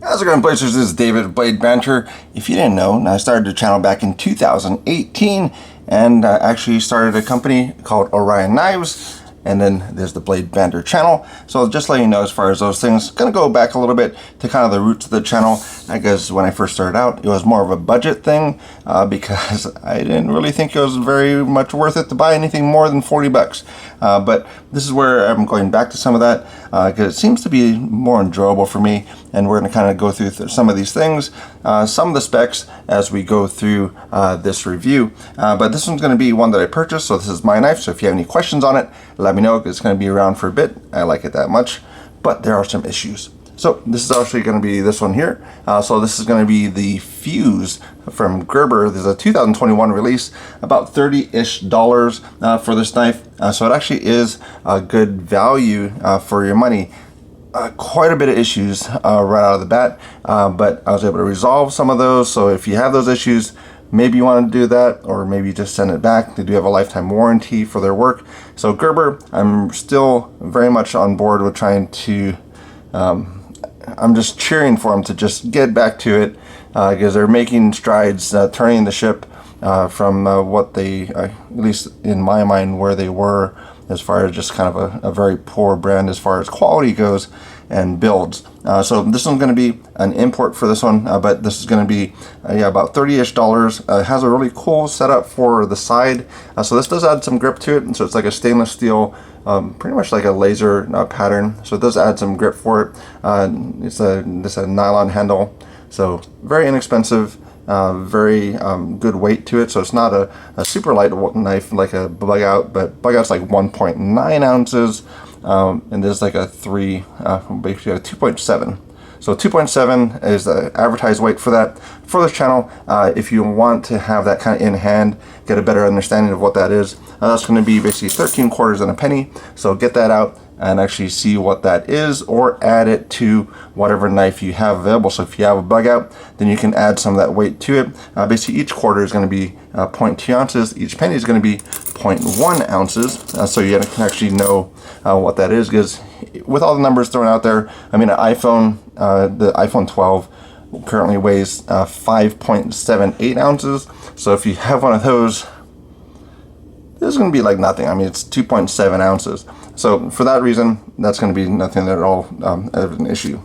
How's it going, Blazers? This is David of Blade Banter. If you didn't know, I started the channel back in 2018 and actually started a company called Orion Knives. And then there's the Blade Banter channel. So just letting you know, as far as those things, gonna go back a little bit to kind of the roots of the channel. I guess when I first started out, it was more of a budget thing because I didn't really think it was very much worth it to buy anything more than 40 bucks. But this is where I'm going back to some of that because it seems to be more enjoyable for me. And we're gonna kind of go through some of these things, some of the specs as we go through this review. But this one's gonna be one that I purchased, so this is my knife. So if you have any questions on it, let me know. It's going to be around for a bit. I like it that much, but there are some issues. So this is actually going to be this one here. So this is going to be the Fuse from Gerber. There's a 2021 release, about $30-ish for this knife. So it actually is a good value for your money. Quite a bit of issues right out of the bat, but I was able to resolve some of those. So if you have those issues, maybe you want to do that, or maybe just send it back. They do have a lifetime warranty for their work. So Gerber, I'm still very much on board with trying to, I'm just cheering for them to just get back to it because they're making strides, turning the ship from what they, at least in my mind, where they were as far as just kind of a very poor brand as far as quality goes and builds. So this one's going to be an import for this one, but this is going to be yeah, about $30-ish. It has a really cool setup for the side. So this does add some grip to it, and so it's like a stainless steel, pretty much like a laser pattern. So it does add some grip for it. It's a nylon handle, so very inexpensive. Very good weight to it, so it's not a super light knife like a bug out, but bug out's like 1.9 ounces, and there's like a basically a 2.7. So 2.7 is the advertised weight for that for this channel. If you want to have that kind of in hand, get a better understanding of what that is, that's going to be basically 13 quarters and a penny. So get that out and actually see what that is, or add it to whatever knife you have available. So if you have a bug out, then you can add some of that weight to it. Basically each quarter is going to be 0.2 ounces. Each penny is going to be 0.1 ounces. So you can actually know what that is, because with all the numbers thrown out there, I mean, an iPhone, the iPhone 12 currently weighs 5.78 ounces. So if you have one of those, this is going to be like nothing. I mean, it's 2.7 ounces. So for that reason, that's going to be nothing at all of an issue.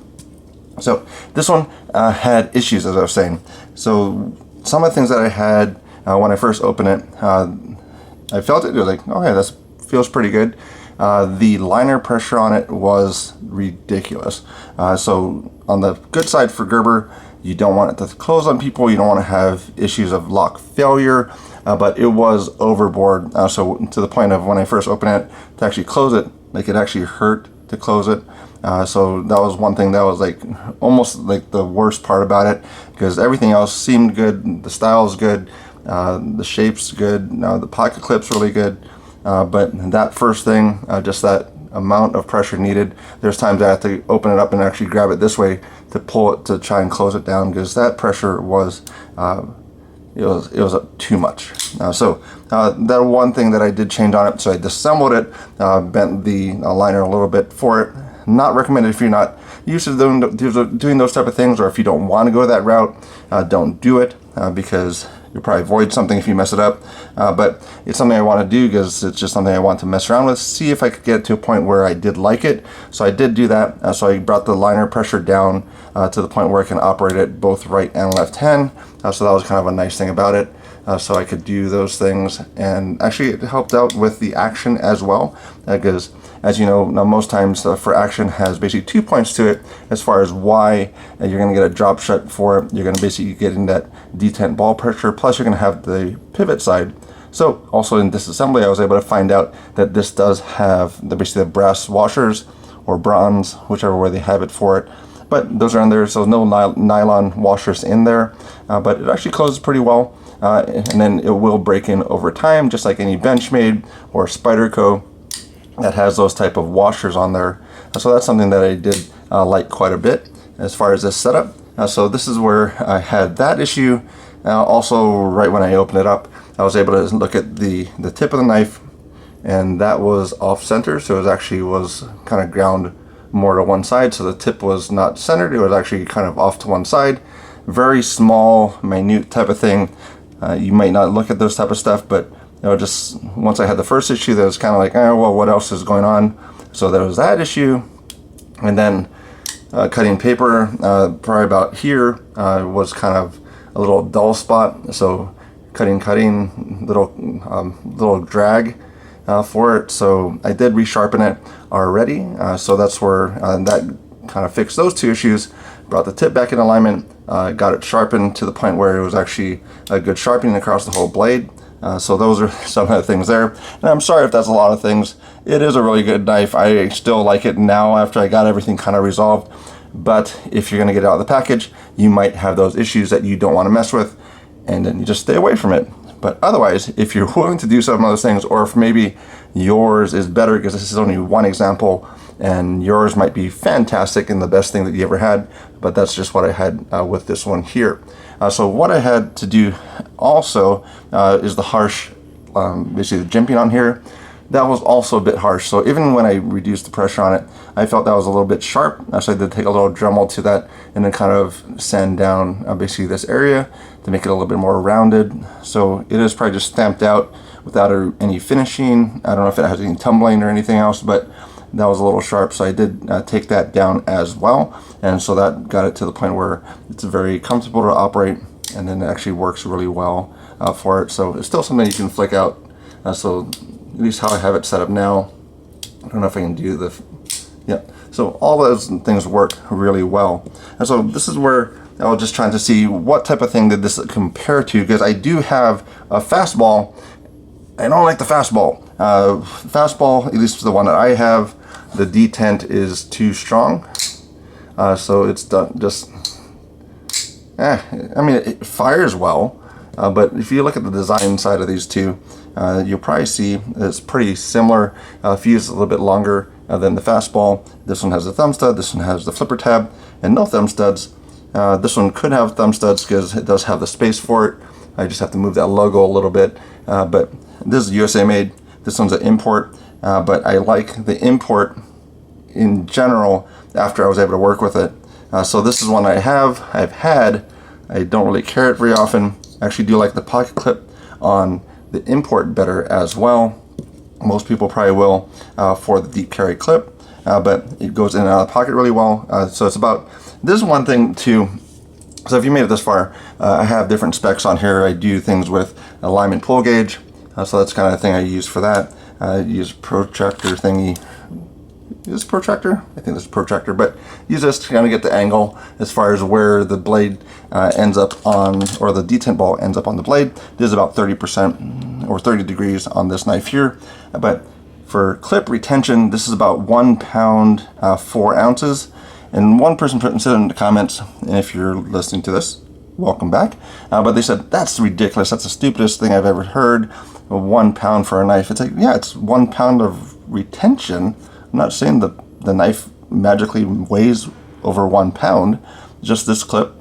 So this one had issues, as I was saying. So some of the things that I had when I first opened it, I felt it was like, oh yeah, that feels pretty good. The liner pressure on it was ridiculous. So on the good side for Gerber, you don't want it to close on people. You don't want to have issues of lock failure. But it was overboard, so to the point of when I first opened it, to actually close it, like it actually hurt to close it. So that was one thing that was like almost like the worst part about it, because everything else seemed good, the style's good, the shape's good, the pocket clip's really good, but that first thing, just that amount of pressure needed, there's times I have to open it up and actually grab it this way to pull it to try and close it down, because that pressure was it was too much. So that one thing that I did change on it, so I disassembled it, bent the liner a little bit for it. Not recommended if you're not used to doing those type of things, or if you don't want to go that route, don't do it because you'll probably avoid something if you mess it up. But it's something I want to do because it's just something I want to mess around with, see if I could get to a point where I did like it. So I did do that. So I brought the liner pressure down to the point where I can operate it both right and left hand. So that was kind of a nice thing about it. So I could do those things, and actually it helped out with the action as well, because as you know, most times for action has basically 2 points to it as far as why you're going to get a drop shot for it. You're going to basically get in that detent ball pressure, plus you're going to have the pivot side. So also in disassembly, I was able to find out that this does have basically the brass washers, or bronze, whichever way they have it for it. But those are in there, so no nylon washers in there, but it actually closes pretty well, and then it will break in over time, just like any Benchmade or Spyderco that has those type of washers on there. So that's something that I did like quite a bit as far as this setup. So this is where I had that issue. Also, right when I opened it up, I was able to look at the tip of the knife, and that was off center, so it actually was kind of ground more to one side, so the tip was not centered. It was actually kind of off to one side. Very small, minute type of thing. You might not look at those type of stuff, but just once I had the first issue, that was kind of like, oh, well, what else is going on? So there was that issue. And then cutting paper, probably about here, was kind of a little dull spot. So cutting, little drag for it. So I did resharpen it already. So that's where that kind of fixed those two issues. Brought the tip back in alignment, got it sharpened to the point where it was actually a good sharpening across the whole blade. So those are some of the things there. And I'm sorry if that's a lot of things. It is a really good knife. I still like it now after I got everything kind of resolved. But if you're going to get it out of the package, you might have those issues that you don't want to mess with, and then you just stay away from it. But otherwise, if you're willing to do some of those things, or if maybe yours is better, because this is only one example, and yours might be fantastic and the best thing that you ever had, but that's just what I had with this one here. So what I had to do also is the harsh, basically the jimping on here. That was also a bit harsh. So even when I reduced the pressure on it, I felt that was a little bit sharp. So I did take a little Dremel to that and then kind of sand down basically this area to make it a little bit more rounded. So it is probably just stamped out without any finishing. I don't know if it has any tumbling or anything else, but that was a little sharp. So I did take that down as well. And so that got it to the point where it's very comfortable to operate, and then it actually works really well for it. So it's still something you can flick out. So at least how I have it set up now. I don't know if I can do the, yeah. So all those things work really well. And so this is where I was just trying to see what type of thing did this compare to, because I do have a fastball. I don't like the fastball. Fastball, at least the one that I have, the detent is too strong. So it's just, I mean, it fires well. But if you look at the design side of these two, you'll probably see it's pretty similar. Fuse is a little bit longer than the fastball. This one has a thumb stud, this one has the flipper tab, and no thumb studs. This one could have thumb studs because it does have the space for it. I just have to move that logo a little bit. But this is USA made. This one's an import, but I like the import in general after I was able to work with it. So this is one I've had. I don't really carry it very often. I actually do like the pocket clip on the import better as well. Most people probably will for the deep carry clip, but it goes in and out of the pocket really well. So it's about, this is one thing too. So if you made it this far, I have different specs on here. I do things with alignment pull gauge. So that's kind of the thing I use for that. I use protractor thingy. Is this protractor? I think this is protractor, but use this to kind of get the angle as far as where the blade ends up on, or the detent ball ends up on the blade. This is about 30% or 30 degrees on this knife here. But for clip retention, this is about 1 pound, 4 ounces. And one person said in the comments, and if you're listening to this, welcome back. But they said, that's ridiculous. That's the stupidest thing I've ever heard. 1 pound for a knife. It's like, yeah, it's 1 pound of retention. I'm not saying the knife magically weighs over 1 pound. Just this clip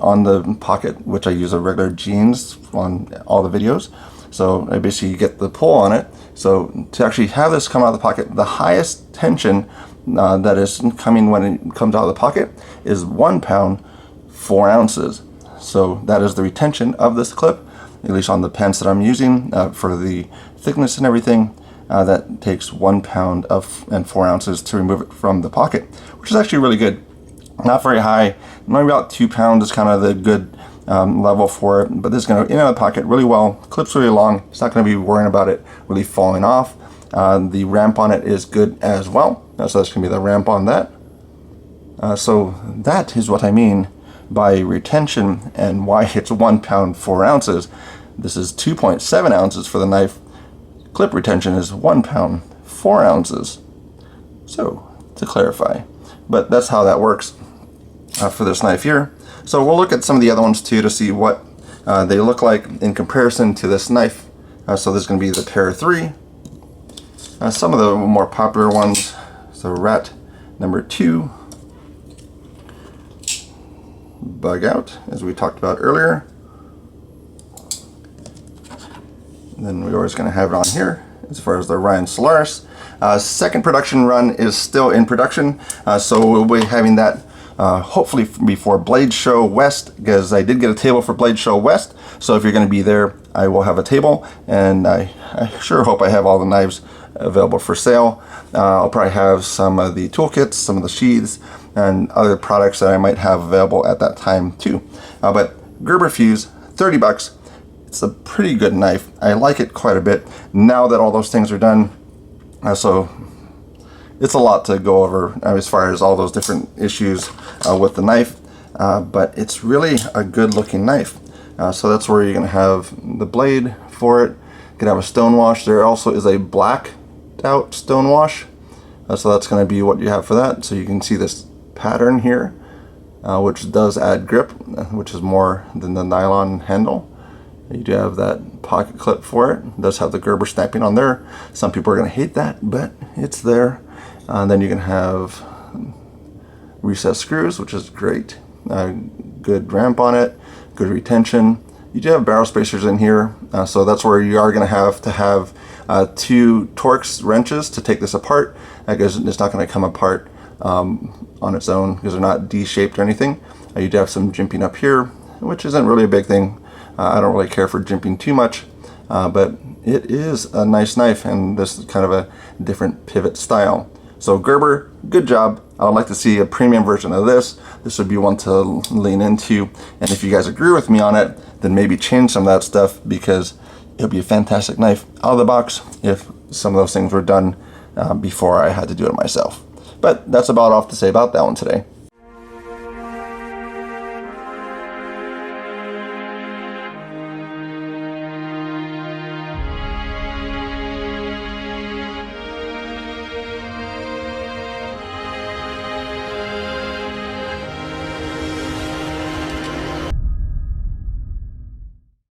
on the pocket, which I use a regular jeans on all the videos. So I basically get the pull on it. So to actually have this come out of the pocket, the highest tension that is coming when it comes out of the pocket is 1 pound, 4 ounces. So that is the retention of this clip, at least on the pens that I'm using for the thickness and everything. That takes 1 pound and 4 ounces to remove it from the pocket, which is actually really good. Not very high, maybe about 2 pounds is kind of the good level for it, but this is going to in and out of the pocket really well. Clips really long. It's not going to be worrying about it really falling off. The ramp on it is good as well. So that's going to be the ramp on that. So that is what I mean by retention and why it's 1 pound, 4 ounces. This is 2.7 ounces for the knife. Clip retention is 1 pound, 4 ounces. So to clarify, but that's how that works for this knife here. So we'll look at some of the other ones too to see what they look like in comparison to this knife. So this is going to be the Pair 3. Some of the more popular ones, so Rat number 2, Bug Out, as we talked about earlier. And then we're always going to have it on here, as far as the Orion Solaris. Second production run is still in production, so we'll be having that hopefully before Blade Show West, because I did get a table for Blade Show West. So if you're going to be there, I will have a table, and I sure hope I have all the knives available for sale. I'll probably have some of the toolkits, some of the sheaths, and other products that I might have available at that time too. But Gerber Fuse, 30 bucks. It's a pretty good knife. I like it quite a bit now that all those things are done. So it's a lot to go over as far as all those different issues with the knife, but it's really a good looking knife. So that's where you're going to have the blade for it. You can have a stone wash. There also is a blacked out stone wash, so that's going to be what you have for that. So you can see this pattern here, which does add grip, which is more than the nylon handle. You do have that pocket clip for it. It does have the Gerber stamping on there. Some people are going to hate that, but it's there. And then you can have recessed screws, which is great. Good ramp on it, good retention. You do have barrel spacers in here, so that's where you are going to have 2 Torx wrenches to take this apart, because it's not going to come apart on its own because they're not D-shaped or anything. You do have some jimping up here, which isn't really a big thing. I don't really care for jimping too much, but it is a nice knife, and this is kind of a different pivot style. So Gerber, good job. I would like to see a premium version of this. This would be one to lean into, and if you guys agree with me on it, then maybe change some of that stuff, because it would be a fantastic knife out of the box if some of those things were done before I had to do it myself. But that's about all to say about that one today.